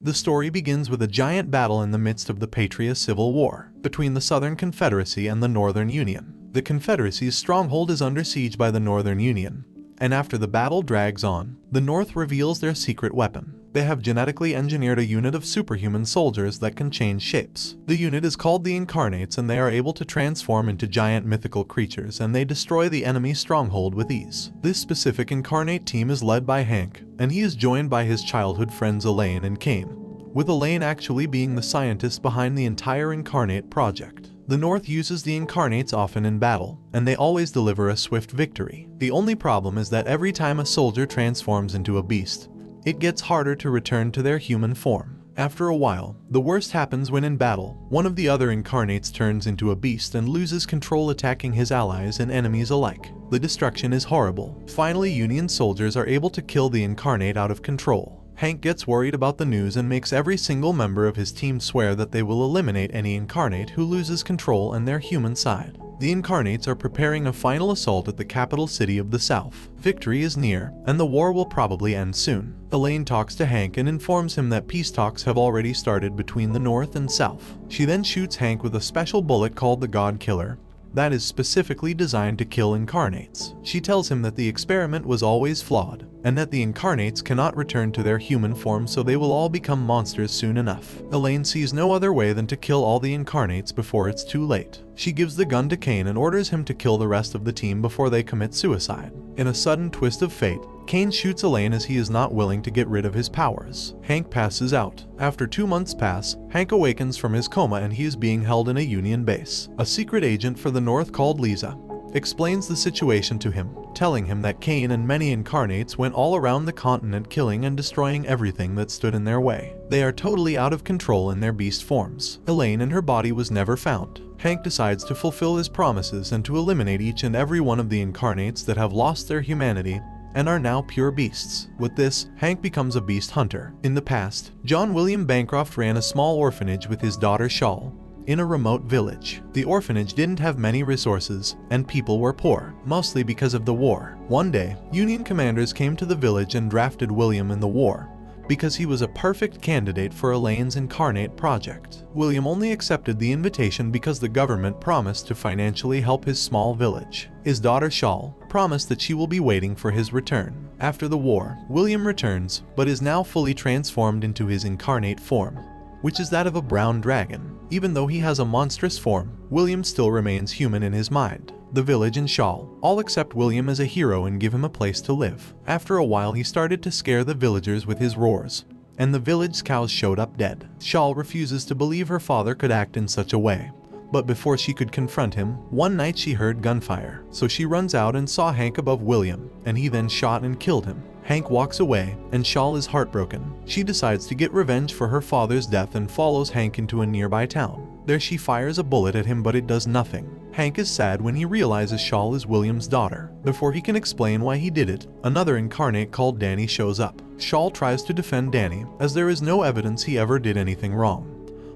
The story begins with a giant battle in the midst of the Patrian Civil War between the Southern Confederacy and the Northern Union. The Confederacy's stronghold is under siege by the Northern Union, and after the battle drags on, the North reveals their secret weapon. They have genetically engineered a unit of superhuman soldiers that can change shapes. The unit is called the Incarnates, and they are able to transform into giant mythical creatures, and they destroy the enemy stronghold with ease. This specific Incarnate team is led by Hank, and he is joined by his childhood friends Elaine and Kane, with Elaine actually being the scientist behind the entire Incarnate project. The North uses the Incarnates often in battle, and they always deliver a swift victory. The only problem is that every time a soldier transforms into a beast, it gets harder to return to their human form. After a while, the worst happens when in battle, one of the other Incarnates turns into a beast and loses control, attacking his allies and enemies alike. The destruction is horrible. Finally, Union soldiers are able to kill the Incarnate out of control. Hank gets worried about the news and makes every single member of his team swear that they will eliminate any Incarnate who loses control and their human side. The Incarnates are preparing a final assault at the capital city of the South. Victory is near, and the war will probably end soon. Elaine talks to Hank and informs him that peace talks have already started between the North and South. She then shoots Hank with a special bullet called the God Killer that is specifically designed to kill Incarnates. She tells him that the experiment was always flawed, and that the Incarnates cannot return to their human form, so they will all become monsters soon enough. Elaine sees no other way than to kill all the Incarnates before it's too late. She gives the gun to Kane and orders him to kill the rest of the team before they commit suicide. In a sudden twist of fate, Kane shoots Elaine as he is not willing to get rid of his powers. Hank passes out. After 2 months pass, Hank awakens from his coma and he is being held in a Union base. A secret agent for the North called Lisa explains the situation to him, telling him that Kane and many Incarnates went all around the continent killing and destroying everything that stood in their way. They are totally out of control in their beast forms. Elaine and her body was never found. Hank decides to fulfill his promises and to eliminate each and every one of the Incarnates that have lost their humanity and are now pure beasts. With this, Hank becomes a beast hunter. In the past, John William Bancroft ran a small orphanage with his daughter Shawl in a remote village. The orphanage didn't have many resources, and people were poor, mostly because of the war. One day, Union commanders came to the village and drafted William in the war, because he was a perfect candidate for Elaine's Incarnate project. William only accepted the invitation because the government promised to financially help his small village. His daughter Shawl promised that she will be waiting for his return. After the war, William returns, but is now fully transformed into his Incarnate form, which is that of a brown dragon. Even though he has a monstrous form, William still remains human in his mind. The village and Shawl all accept William as a hero and give him a place to live. After a while, he started to scare the villagers with his roars, and the village cows showed up dead. Shawl refuses to believe her father could act in such a way, but before she could confront him, one night she heard gunfire. So she runs out and saw Hank above William, and he then shot and killed him. Hank walks away, and Shawl is heartbroken. She decides to get revenge for her father's death and follows Hank into a nearby town. There she fires a bullet at him, but it does nothing. Hank is sad when he realizes Shawl is William's daughter. Before he can explain why he did it, another Incarnate called Danny shows up. Shawl tries to defend Danny, as there is no evidence he ever did anything wrong.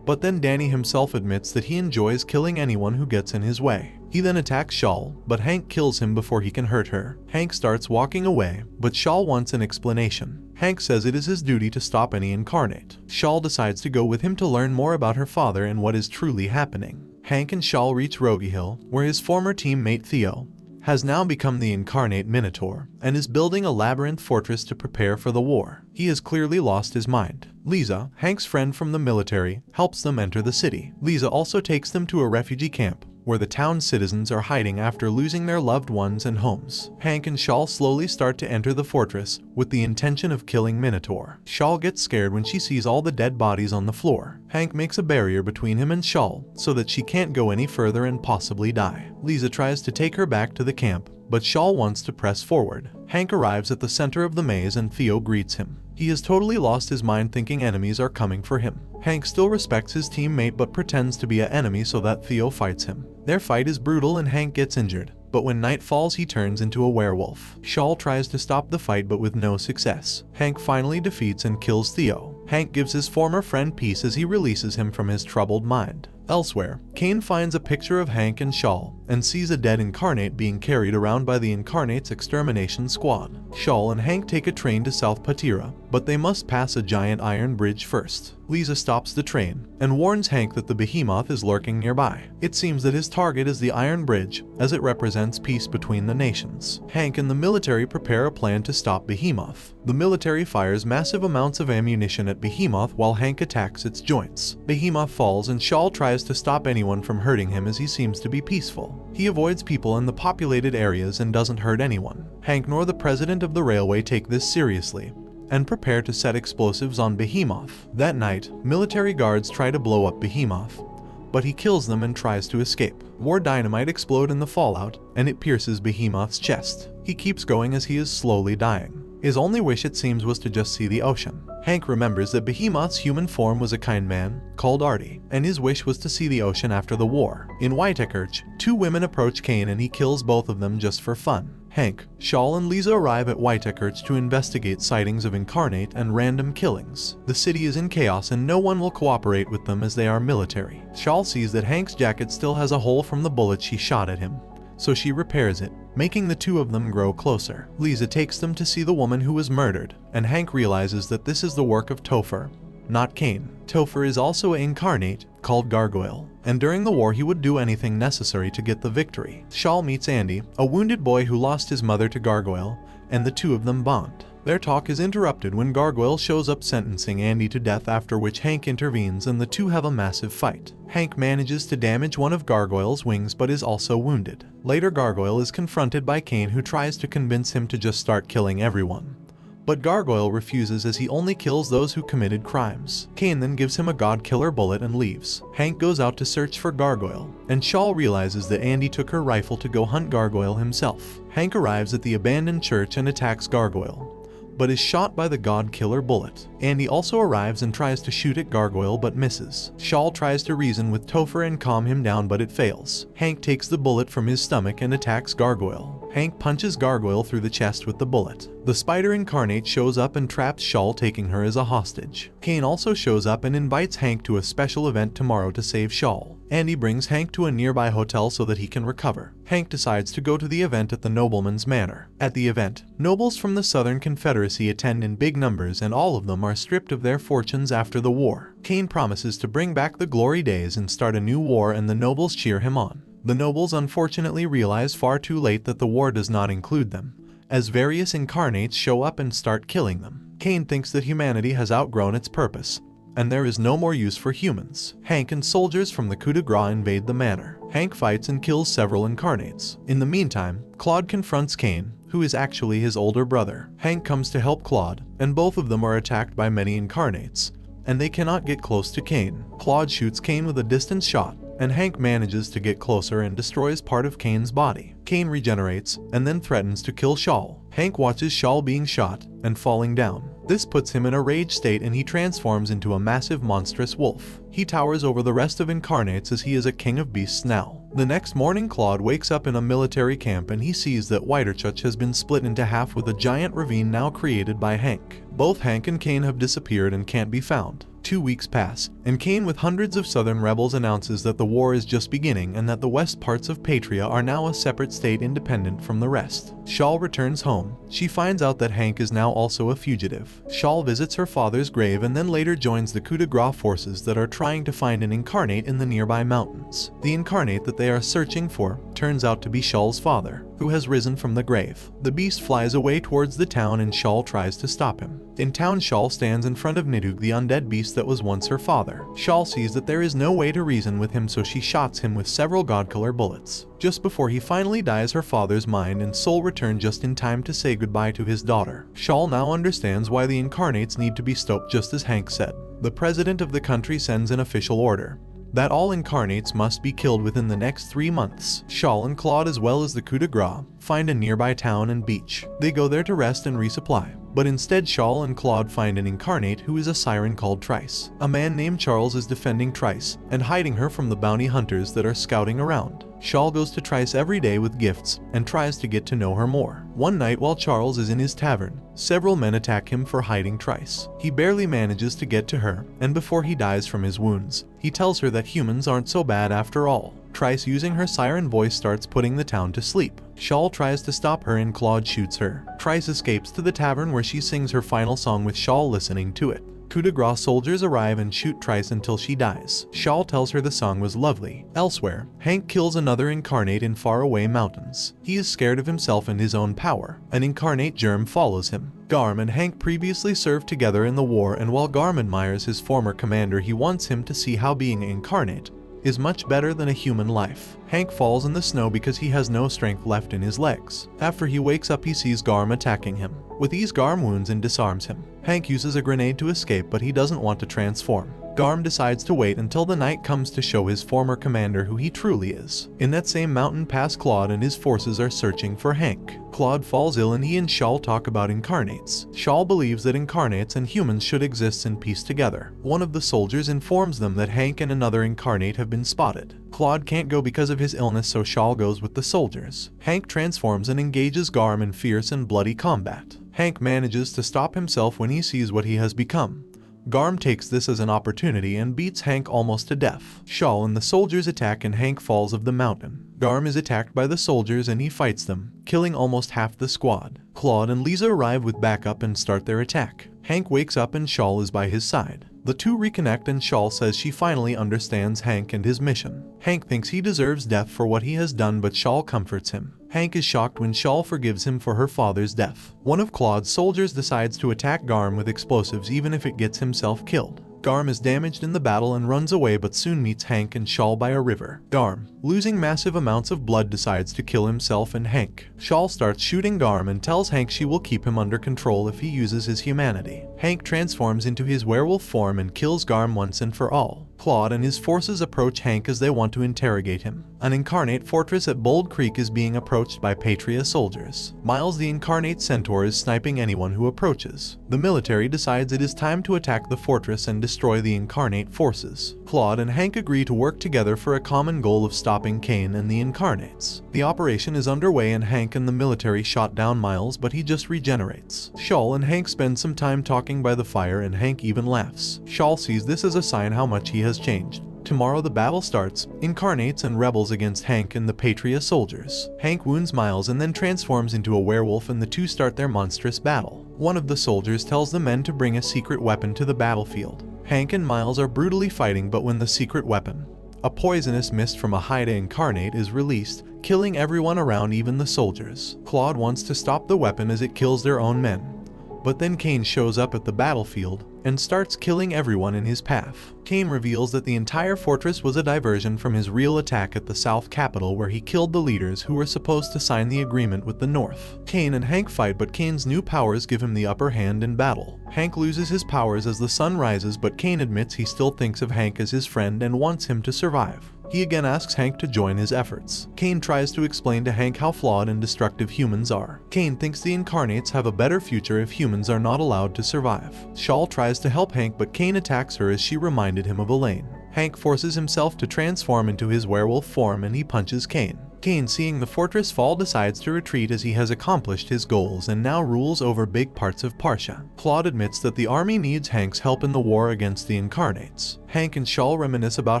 But then Danny himself admits that he enjoys killing anyone who gets in his way. He then attacks Shawl, but Hank kills him before he can hurt her. Hank starts walking away, but Shawl wants an explanation. Hank says it is his duty to stop any Incarnate. Shawl decides to go with him to learn more about her father and what is truly happening. Hank and Shawl reach Rogie Hill, where his former teammate Theo has now become the Incarnate Minotaur and is building a labyrinth fortress to prepare for the war. He has clearly lost his mind. Lisa, Hank's friend from the military, helps them enter the city. Lisa also takes them to a refugee camp where the town's citizens are hiding after losing their loved ones and homes. Hank and Shawl slowly start to enter the fortress with the intention of killing Minotaur. Shawl gets scared when she sees all the dead bodies on the floor. Hank makes a barrier between him and Shawl so that she can't go any further and possibly die. Lisa tries to take her back to the camp, but Shawl wants to press forward. Hank arrives at the center of the maze and Theo greets him. He has totally lost his mind, thinking enemies are coming for him. Hank still respects his teammate but pretends to be an enemy so that Theo fights him. Their fight is brutal and Hank gets injured, but when night falls he turns into a werewolf. Shawl tries to stop the fight but with no success. Hank finally defeats and kills Theo. Hank gives his former friend peace as he releases him from his troubled mind. Elsewhere, Kane finds a picture of Hank and Shawl and sees a dead incarnate being carried around by the incarnate's extermination squad. Shawl and Hank take a train to South Patira, but they must pass a giant iron bridge first. Lisa stops the train and warns Hank that the behemoth is lurking nearby. It seems that his target is the Iron Bridge, as it represents peace between the nations. Hank and the military prepare a plan to stop Behemoth. The military fires massive amounts of ammunition at Behemoth while Hank attacks its joints. Behemoth falls and Shawl tries to stop anyone from hurting him as he seems to be peaceful. He avoids people in the populated areas and doesn't hurt anyone. Hank nor the president of the railway take this seriously and prepare to set explosives on Behemoth. That night, military guards try to blow up Behemoth, but he kills them and tries to escape. More dynamite explode in the fallout, and it pierces Behemoth's chest. He keeps going as he is slowly dying. His only wish, it seems, was to just see the ocean. Hank remembers that Behemoth's human form was a kind man called Artie, and his wish was to see the ocean after the war. In Whitekirch, two women approach Kane and he kills both of them just for fun. Hank, Shawl, and Lisa arrive at Whitekirch to investigate sightings of incarnate and random killings. The city is in chaos and no one will cooperate with them as they are military. Shawl sees that Hank's jacket still has a hole from the bullet she shot at him, so she repairs it, making the two of them grow closer. Lisa takes them to see the woman who was murdered, and Hank realizes that this is the work of Topher, not Kane. Topher is also an incarnate called Gargoyle, and during the war he would do anything necessary to get the victory. Shawl meets Andy, a wounded boy who lost his mother to Gargoyle, and the two of them bond. Their talk is interrupted when Gargoyle shows up sentencing Andy to death, after which Hank intervenes and the two have a massive fight. Hank manages to damage one of Gargoyle's wings but is also wounded. Later, Gargoyle is confronted by Kane, who tries to convince him to just start killing everyone. But Gargoyle refuses as he only kills those who committed crimes. Kane then gives him a god-killer bullet and leaves. Hank goes out to search for Gargoyle, and Shawl realizes that Andy took her rifle to go hunt Gargoyle himself. Hank arrives at the abandoned church and attacks Gargoyle, but is shot by the god-killer bullet. Andy also arrives and tries to shoot at Gargoyle but misses. Shawl tries to reason with Topher and calm him down, but it fails. Hank takes the bullet from his stomach and attacks Gargoyle. Hank punches Gargoyle through the chest with the bullet. The spider incarnate shows up and traps Shawl, taking her as a hostage. Kane also shows up and invites Hank to a special event tomorrow to save Shawl. Andy brings Hank to a nearby hotel so that he can recover. Hank decides to go to the event at the nobleman's manor. At the event, nobles from the Southern Confederacy attend in big numbers, and all of them are stripped of their fortunes after the war. Kane promises to bring back the glory days and start a new war, and the nobles cheer him on. The nobles unfortunately realize far too late that the war does not include them, as various incarnates show up and start killing them. Kane thinks that humanity has outgrown its purpose, and there is no more use for humans. Hank and soldiers from the coup de grace invade the manor. Hank fights and kills several incarnates. In the meantime, Claude confronts Kane, who is actually his older brother. Hank comes to help Claude, and both of them are attacked by many incarnates, and they cannot get close to Kane. Claude shoots Kane with a distance shot, and Hank manages to get closer and destroys part of Kane's body. Kane regenerates and then threatens to kill Shawl. Hank watches Shawl being shot and falling down. This puts him in a rage state and he transforms into a massive monstrous wolf. He towers over the rest of incarnates as he is a king of beasts now. The next morning, Claude wakes up in a military camp and he sees that Whitekirch has been split into half with a giant ravine now created by Hank. Both Hank and Kane have disappeared and can't be found. 2 weeks pass, and Kane with hundreds of southern rebels announces that the war is just beginning and that the west parts of Patria are now a separate state independent from the rest. Shawl returns home. She finds out that Hank is now also a fugitive. Shawl visits her father's grave and then later joins the coup de grace forces that are trying to find an incarnate in the nearby mountains. The incarnate that they are searching for turns out to be Shawl's father, who has risen from the grave. The beast flies away towards the town and Shawl tries to stop him. In town, Shawl stands in front of Nidhugg, the undead beast that was once her father. Shawl sees that there is no way to reason with him, so she shots him with several godkiller bullets. Just before he finally dies, her father's mind and soul return just in time to say goodbye to his daughter. Shawl now understands why the incarnates need to be stopped, just as Hank said. The president of the country sends an official order that all incarnates must be killed within the next 3 months. Shawl and Claude, as well as the coup de grace, find a nearby town and beach. They go there to rest and resupply. But instead Shawl and Claude find an incarnate who is a siren called Trice. A man named Charles is defending Trice and hiding her from the bounty hunters that are scouting around. Shawl goes to Trice every day with gifts and tries to get to know her more. One night while Charles is in his tavern, several men attack him for hiding Trice. He barely manages to get to her, and before he dies from his wounds, he tells her that humans aren't so bad after all. Trice, using her siren voice, starts putting the town to sleep. Shawl tries to stop her and Claude shoots her. Trice escapes to the tavern where she sings her final song with Shawl listening to it. Coup de grace soldiers arrive and shoot Trice until she dies. Shawl tells her the song was lovely. Elsewhere, Hank kills another incarnate in faraway mountains. He is scared of himself and his own power. An incarnate germ follows him. Garm and Hank previously served together in the war, and while Garm admires his former commander, he wants him to see how being incarnate is much better than a human life. Hank falls in the snow because he has no strength left in his legs. After he wakes up, he sees Garm attacking him. With these, Garm wounds and disarms him. Hank uses a grenade to escape, but he doesn't want to transform. Garm decides to wait until the night comes to show his former commander who he truly is. In that same mountain pass, Claude and his forces are searching for Hank. Claude falls ill and he and Shawl talk about incarnates. Shawl believes that incarnates and humans should exist in peace together. One of the soldiers informs them that Hank and another incarnate have been spotted. Claude can't go because of his illness, so Shawl goes with the soldiers. Hank transforms and engages Garm in fierce and bloody combat. Hank manages to stop himself when he sees what he has become. Garm takes this as an opportunity and beats Hank almost to death. Shawl and the soldiers attack and Hank falls of the mountain. Garm is attacked by the soldiers and he fights them, killing almost half the squad. Claude and Lisa arrive with backup and start their attack. Hank wakes up and Shawl is by his side. The two reconnect and Shawl says she finally understands Hank and his mission. Hank thinks he deserves death for what he has done, but Shawl comforts him. Hank is shocked when Shawl forgives him for her father's death. One of Claude's soldiers decides to attack Garm with explosives even if it gets himself killed. Garm is damaged in the battle and runs away, but soon meets Hank and Shawl by a river. Garm, losing massive amounts of blood, decides to kill himself and Hank. Shawl starts shooting Garm and tells Hank she will keep him under control if he uses his humanity. Hank transforms into his werewolf form and kills Garm once and for all. Claude and his forces approach Hank as they want to interrogate him. An incarnate fortress at Bold Creek is being approached by Patrian soldiers. Miles, the incarnate centaur, is sniping anyone who approaches. The military decides it is time to attack the fortress and destroy the incarnate forces. Claude and Hank agree to work together for a common goal of stopping Kane and the incarnates. The operation is underway and Hank and the military shot down Miles, but he just regenerates. Shawl and Hank spend some time talking by the fire and Hank even laughs. Shawl sees this as a sign how much he has changed. Tomorrow the battle starts, incarnates and rebels against Hank and the Patrian soldiers. Hank wounds Miles and then transforms into a werewolf, and the two start their monstrous battle. One of the soldiers tells the men to bring a secret weapon to the battlefield. Hank and Miles are brutally fighting, but when the secret weapon, a poisonous mist from a Haida incarnate, is released, killing everyone around, even the soldiers. Claude wants to stop the weapon as it kills their own men. But then Kane shows up at the battlefield and starts killing everyone in his path. Kane reveals that the entire fortress was a diversion from his real attack at the South capital, where he killed the leaders who were supposed to sign the agreement with the North. Kane and Hank fight, but Kane's new powers give him the upper hand in battle. Hank loses his powers as the sun rises, but Kane admits he still thinks of Hank as his friend and wants him to survive. He again asks Hank to join his efforts. Kane tries to explain to Hank how flawed and destructive humans are. Kane thinks the incarnates have a better future if humans are not allowed to survive. Shawl tries to help Hank, but Kane attacks her as she reminded him of Elaine. Hank forces himself to transform into his werewolf form and he punches Kane. Kane, seeing the fortress fall, decides to retreat as he has accomplished his goals and now rules over big parts of Partia. Claude admits that the army needs Hank's help in the war against the incarnates. Hank and Shawl reminisce about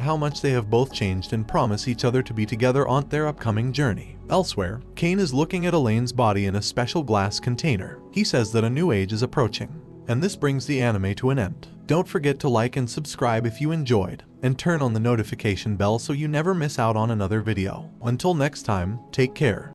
how much they have both changed and promise each other to be together on their upcoming journey. Elsewhere, Kane is looking at Elaine's body in a special glass container. He says that a new age is approaching. And this brings the anime to an end. Don't forget to like and subscribe if you enjoyed, and turn on the notification bell so you never miss out on another video. Until next time, take care.